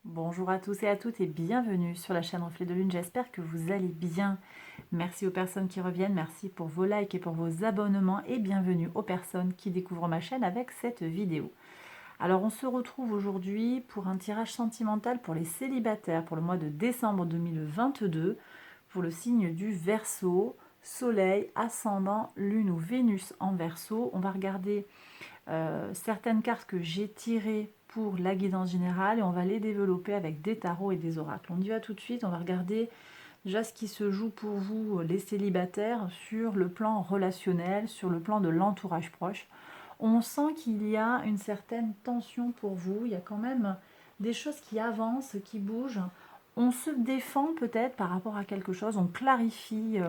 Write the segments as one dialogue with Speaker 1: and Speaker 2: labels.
Speaker 1: Bonjour à tous et à toutes et bienvenue sur la chaîne Reflet de Lune, j'espère que vous allez bien. Merci aux personnes qui reviennent, merci pour vos likes et pour vos abonnements et bienvenue aux personnes qui découvrent ma chaîne avec cette vidéo. Alors on se retrouve aujourd'hui pour un tirage sentimental pour les célibataires pour le mois de décembre 2022 pour le signe du Verseau, Soleil, Ascendant, Lune ou Vénus en Verseau. On va regarder certaines cartes que j'ai tirées pour la guidance générale et on va les développer avec des tarots et des oracles. On y va tout de suite, on va regarder déjà ce qui se joue pour vous les célibataires sur le plan relationnel, sur le plan de l'entourage proche. On sent qu'il y a une certaine tension pour vous, il y a quand même des choses qui avancent, qui bougent. On se défend peut-être par rapport à quelque chose, on clarifie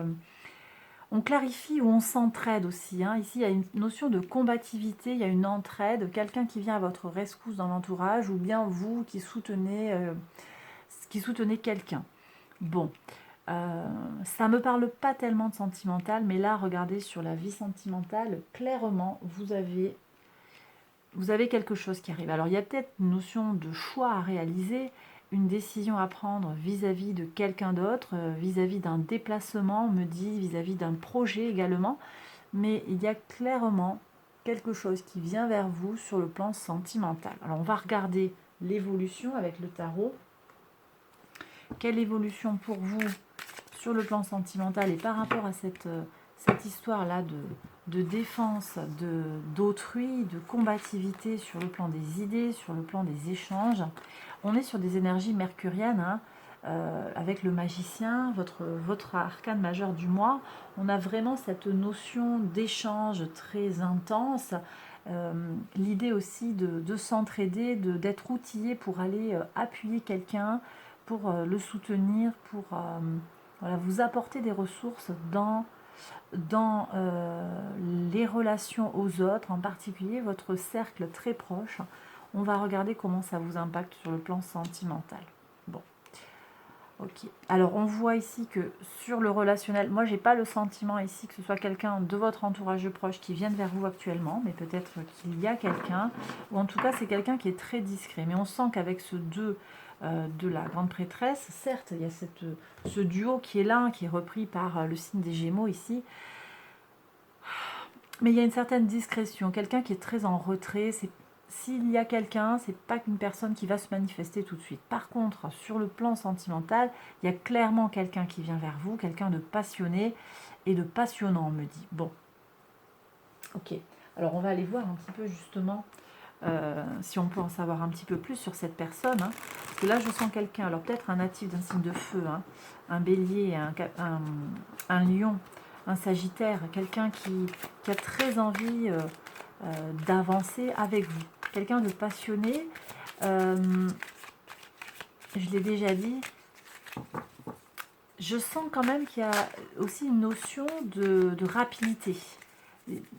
Speaker 1: ou on s'entraide aussi. Hein. Ici, il y a une notion de combativité, il y a une entraide, quelqu'un qui vient à votre rescousse dans l'entourage, ou bien vous qui soutenez quelqu'un. Bon, ça ne me parle pas tellement de sentimental, mais là, regardez sur la vie sentimentale, clairement, vous avez quelque chose qui arrive. Alors, il y a peut-être une notion de choix à réaliser, une décision à prendre vis-à-vis de quelqu'un d'autre, vis-à-vis d'un déplacement, on me dit, vis-à-vis d'un projet également. Mais il y a clairement quelque chose qui vient vers vous sur le plan sentimental. Alors, on va regarder l'évolution avec le tarot. Quelle évolution pour vous sur le plan sentimental et par rapport à cette histoire-là de défense d'autrui, de combativité sur le plan des idées, sur le plan des échanges. On est sur des énergies mercuriennes, hein, avec le magicien, votre arcane majeur du mois. On a vraiment cette notion d'échange très intense. L'idée aussi de s'entraider, d'être outillé pour aller appuyer quelqu'un, pour le soutenir, pour voilà, vous apporter des ressources dans les relations aux autres, en particulier votre cercle très proche. On va regarder comment ça vous impacte sur le plan sentimental. Bon, ok. Alors on voit ici que sur le relationnel, moi j'ai pas le sentiment ici que ce soit quelqu'un de votre entourage proche qui vienne vers vous actuellement, mais peut-être qu'il y a quelqu'un, ou en tout cas c'est quelqu'un qui est très discret. Mais on sent qu'avec ce 2 de la grande prêtresse, certes il y a ce duo qui est là, qui est repris par le signe des Gémeaux ici, mais il y a une certaine discrétion, quelqu'un qui est très en retrait. S'il y a quelqu'un, c'est pas qu'une personne qui va se manifester tout de suite. Par contre, sur le plan sentimental, il y a clairement quelqu'un qui vient vers vous, quelqu'un de passionné et de passionnant, on me dit. Bon, ok. Alors on va aller voir un petit peu justement si on peut en savoir un petit peu plus sur cette personne. Hein. Parce que là, je sens quelqu'un, alors peut-être un natif d'un signe de feu, hein, un bélier, un lion, un sagittaire, quelqu'un qui a très envie d'avancer avec vous. Quelqu'un de passionné. Je l'ai déjà dit. Je sens quand même qu'il y a aussi une notion de rapidité.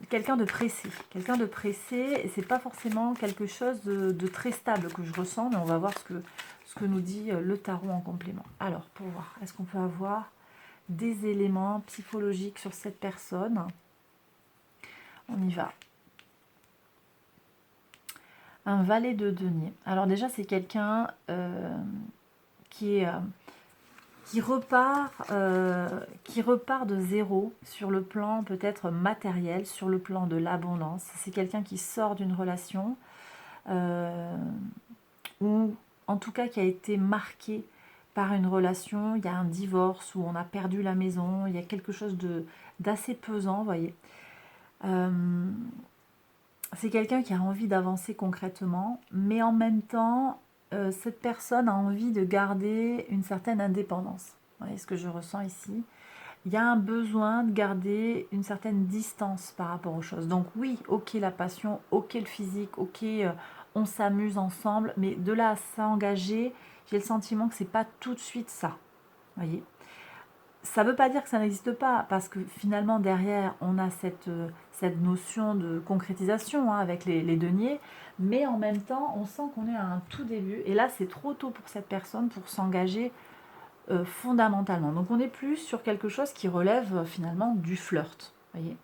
Speaker 1: Quelqu'un de pressé. Quelqu'un de pressé, et c'est pas forcément quelque chose de très stable que je ressens, mais on va voir ce que nous dit le tarot en complément. Alors, pour voir, est-ce qu'on peut avoir des éléments psychologiques sur cette personne? On y va. Un valet de denier. Alors déjà, c'est quelqu'un qui est... qui repart de zéro sur le plan peut-être matériel, sur le plan de l'abondance. C'est quelqu'un qui sort d'une relation ou en tout cas qui a été marqué par une relation, il y a un divorce où on a perdu la maison, il y a quelque chose d'assez pesant, vous voyez. C'est quelqu'un qui a envie d'avancer concrètement, mais en même temps, cette personne a envie de garder une certaine indépendance. Vous voyez ce que je ressens ici. Il y a un besoin de garder une certaine distance par rapport aux choses. Donc oui, ok la passion, ok le physique, ok on s'amuse ensemble, mais de là à s'engager, j'ai le sentiment que c'est pas tout de suite ça. Vous voyez. Ça ne veut pas dire que ça n'existe pas, parce que finalement derrière on a cette notion de concrétisation hein, avec les deniers, mais en même temps on sent qu'on est à un tout début, et là c'est trop tôt pour cette personne pour s'engager fondamentalement. Donc on est plus sur quelque chose qui relève finalement du flirt, voyez.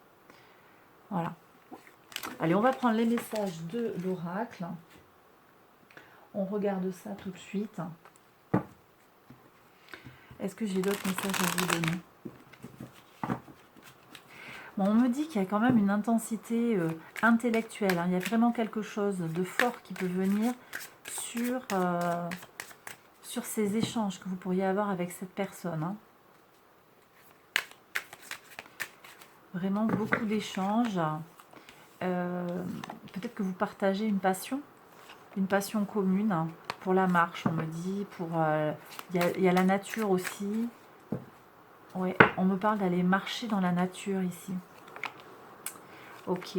Speaker 1: Voilà. Allez, on va prendre les messages de l'oracle. On regarde ça tout de suite. Est-ce que j'ai d'autres messages à vous donner? Bon, on me dit qu'il y a quand même une intensité intellectuelle. Hein. Il y a vraiment quelque chose de fort qui peut venir sur ces échanges que vous pourriez avoir avec cette personne. Hein. Vraiment beaucoup d'échanges. Peut-être que vous partagez une passion commune hein, pour la marche, on me dit. Il y a la nature aussi. Ouais, on me parle d'aller marcher dans la nature ici. Ok.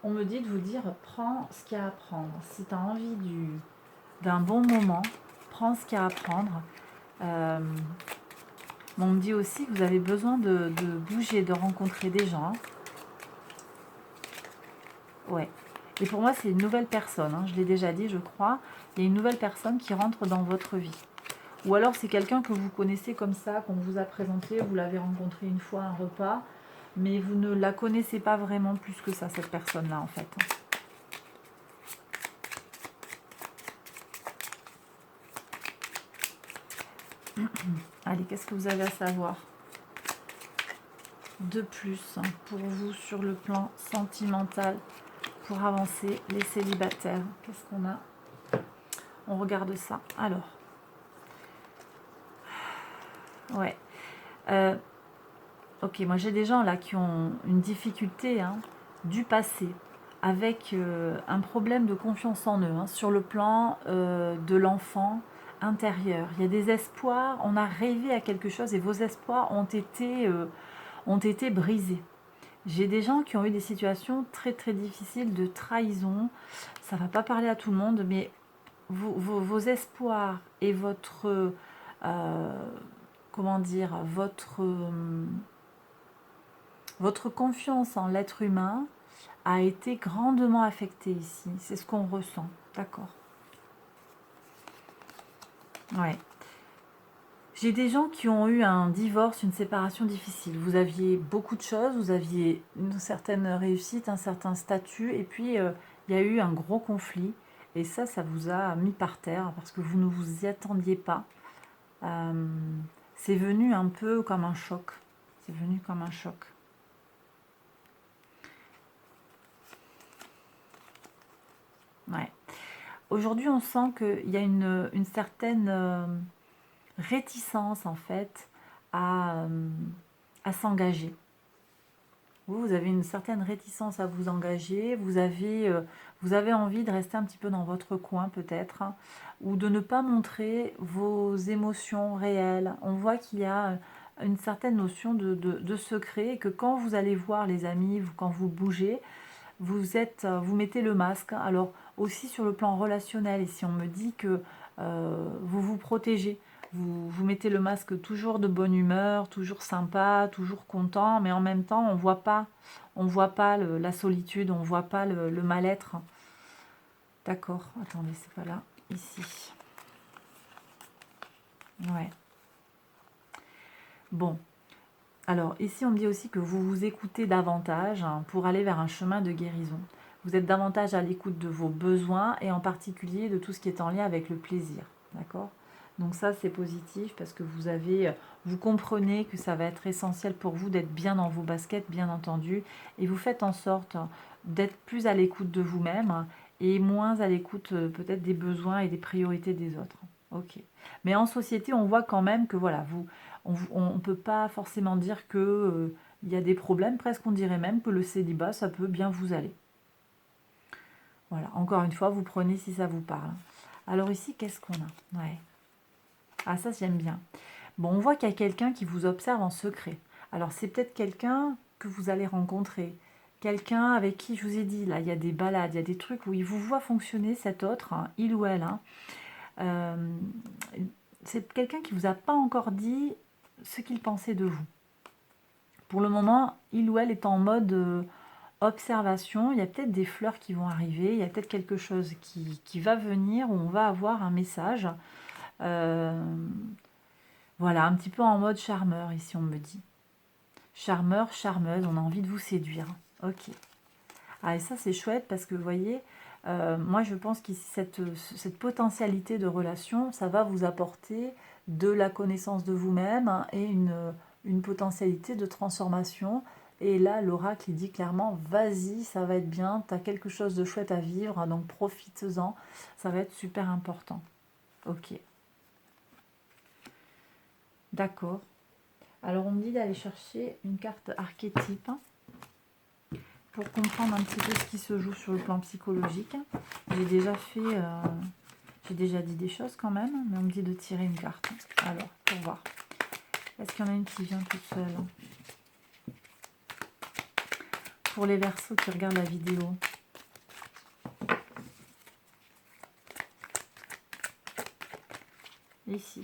Speaker 1: On me dit de vous dire, prends ce qu'il y a à prendre. Si tu as envie d'un bon moment, prends ce qu'il y a à prendre. On me dit aussi que vous avez besoin de bouger, de rencontrer des gens. Hein. Ouais. Et pour moi, c'est une nouvelle personne. Hein. Je l'ai déjà dit, je crois. Il y a une nouvelle personne qui rentre dans votre vie. Ou alors, c'est quelqu'un que vous connaissez comme ça, qu'on vous a présenté, vous l'avez rencontré une fois à un repas, mais vous ne la connaissez pas vraiment plus que ça, cette personne-là, en fait. Allez, qu'est-ce que vous avez à savoir de plus hein, pour vous sur le plan sentimental pour avancer, les célibataires? Qu'est-ce qu'on a? On regarde ça. Alors. Ouais. Ok, moi j'ai des gens là qui ont une difficulté hein, du passé avec un problème de confiance en eux, hein, sur le plan de l'enfant intérieur. Il y a des espoirs, on a rêvé à quelque chose et vos espoirs ont été brisés. J'ai des gens qui ont eu des situations très très difficiles de trahison. Ça ne va pas parler à tout le monde, mais vos espoirs et votre... comment dire, votre confiance en l'être humain a été grandement affectée ici. C'est ce qu'on ressent. D'accord. Ouais. J'ai des gens qui ont eu un divorce, une séparation difficile. Vous aviez beaucoup de choses, vous aviez une certaine réussite, un certain statut, et puis il y a eu un gros conflit. Et ça vous a mis par terre parce que vous ne vous y attendiez pas. C'est venu un peu comme un choc. C'est venu comme un choc. Ouais. Aujourd'hui, on sent qu'il y a une certaine réticence, en fait, à s'engager. Vous avez une certaine réticence à vous engager. Vous avez envie de rester un petit peu dans votre coin, peut-être, hein, ou de ne pas montrer vos émotions réelles. On voit qu'il y a une certaine notion de secret et que quand vous allez voir les amis, quand vous bougez, vous mettez le masque. Alors aussi sur le plan relationnel, ici on me dit que vous vous protégez, vous mettez le masque toujours de bonne humeur, toujours sympa, toujours content, mais en même temps on voit pas la solitude, on voit pas le mal-être. D'accord, attendez, c'est pas là, ici. Ouais. Bon. Alors, ici, on me dit aussi que vous vous écoutez davantage hein, pour aller vers un chemin de guérison. Vous êtes davantage à l'écoute de vos besoins et en particulier de tout ce qui est en lien avec le plaisir. D'accord? Donc ça, c'est positif parce que vous comprenez que ça va être essentiel pour vous d'être bien dans vos baskets, bien entendu, et vous faites en sorte d'être plus à l'écoute de vous-même et moins à l'écoute peut-être des besoins et des priorités des autres. Ok. Mais en société, on voit quand même que voilà, on ne peut pas forcément dire que il y a des problèmes, presque on dirait même que le célibat, ça peut bien vous aller. Voilà, encore une fois, vous prenez si ça vous parle. Alors ici, qu'est-ce qu'on a? Ouais. Ah, ça, j'aime bien. Bon, on voit qu'il y a quelqu'un qui vous observe en secret. Alors, c'est peut-être quelqu'un que vous allez rencontrer. Quelqu'un avec qui, je vous ai dit, là, il y a des balades, il y a des trucs où il vous voit fonctionner, cet autre, hein, il ou elle. Hein. C'est quelqu'un qui ne vous a pas encore dit ce qu'il pensait de vous. Pour le moment, il ou elle est en mode observation. Il y a peut-être des fleurs qui vont arriver, il y a peut-être quelque chose qui va venir, où on va avoir un message. Voilà, un petit peu en mode charmeur, ici on me dit. Charmeur, charmeuse, on a envie de vous séduire. Ok. Ah, et ça, c'est chouette parce que, vous voyez, moi, je pense que cette potentialité de relation, ça va vous apporter de la connaissance de vous-même, hein, et une potentialité de transformation. Et là, l'oracle, il dit clairement, vas-y, ça va être bien, tu as quelque chose de chouette à vivre, hein, donc profites-en, ça va être super important. Ok. D'accord. Alors, on me dit d'aller chercher une carte archétype, hein, pour comprendre un petit peu ce qui se joue sur le plan psychologique. J'ai déjà j'ai déjà dit des choses quand même, mais on me dit de tirer une carte. Alors, pour voir. Est-ce qu'il y en a une qui vient toute seule? Pour les Verseaux qui regardent la vidéo. Ici.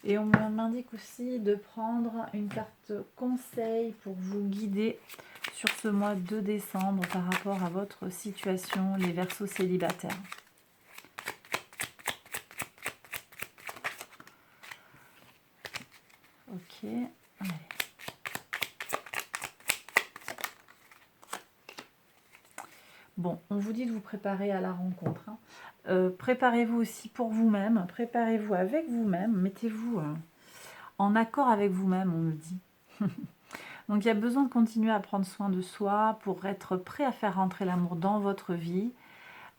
Speaker 1: Et on m'indique aussi de prendre une carte conseil pour vous guider sur ce mois de décembre par rapport à votre situation, les Verseaux célibataires. Ok. Allez. Bon, on vous dit de vous préparer à la rencontre, hein. Préparez-vous aussi pour vous-même, préparez-vous avec vous-même, mettez-vous en accord avec vous-même, on me dit. Donc il y a besoin de continuer à prendre soin de soi pour être prêt à faire rentrer l'amour dans votre vie.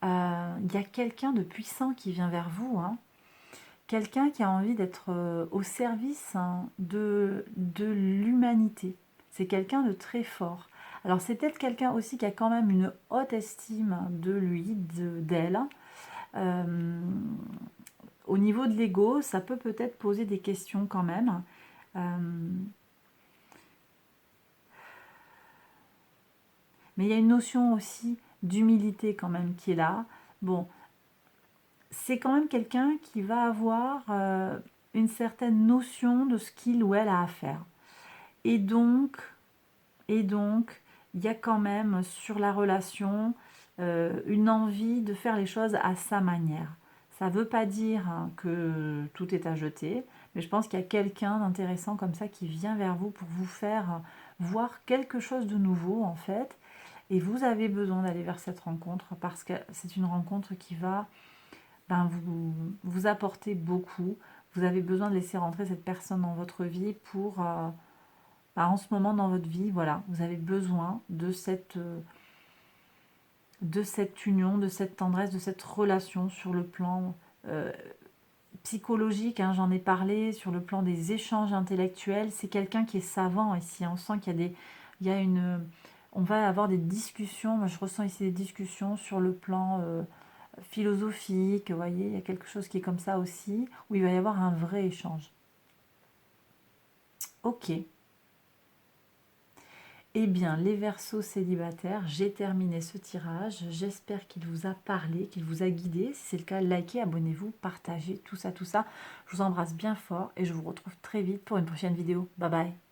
Speaker 1: Il y a quelqu'un de puissant qui vient vers vous, hein. Quelqu'un qui a envie d'être au service, hein, de l'humanité. C'est quelqu'un de très fort. Alors c'est peut-être quelqu'un aussi qui a quand même une haute estime de lui, d'elle. Au niveau de l'ego, ça peut peut-être poser des questions quand même. Mais il y a une notion aussi d'humilité quand même qui est là. Bon, c'est quand même quelqu'un qui va avoir une certaine notion de ce qu'il ou elle a à faire. Et donc, il y a quand même sur la relation une envie de faire les choses à sa manière. Ça ne veut pas dire, hein, que tout est à jeter, mais je pense qu'il y a quelqu'un d'intéressant comme ça qui vient vers vous pour vous faire voir quelque chose de nouveau en fait. Et vous avez besoin d'aller vers cette rencontre parce que c'est une rencontre qui va vous apporter beaucoup. Vous avez besoin de laisser rentrer cette personne dans votre vie pour... en ce moment dans votre vie, voilà, vous avez besoin de cette union, de cette tendresse, de cette relation sur le plan psychologique, hein, j'en ai parlé, sur le plan des échanges intellectuels. C'est quelqu'un qui est savant ici. On sent qu'il y a on va avoir des discussions. Moi, je ressens ici des discussions sur le plan philosophique. Vous voyez, il y a quelque chose qui est comme ça aussi, où il va y avoir un vrai échange. Ok. Eh bien, les Verseaux célibataires, j'ai terminé ce tirage. J'espère qu'il vous a parlé, qu'il vous a guidé. Si c'est le cas, likez, abonnez-vous, partagez, tout ça, tout ça. Je vous embrasse bien fort et je vous retrouve très vite pour une prochaine vidéo. Bye bye.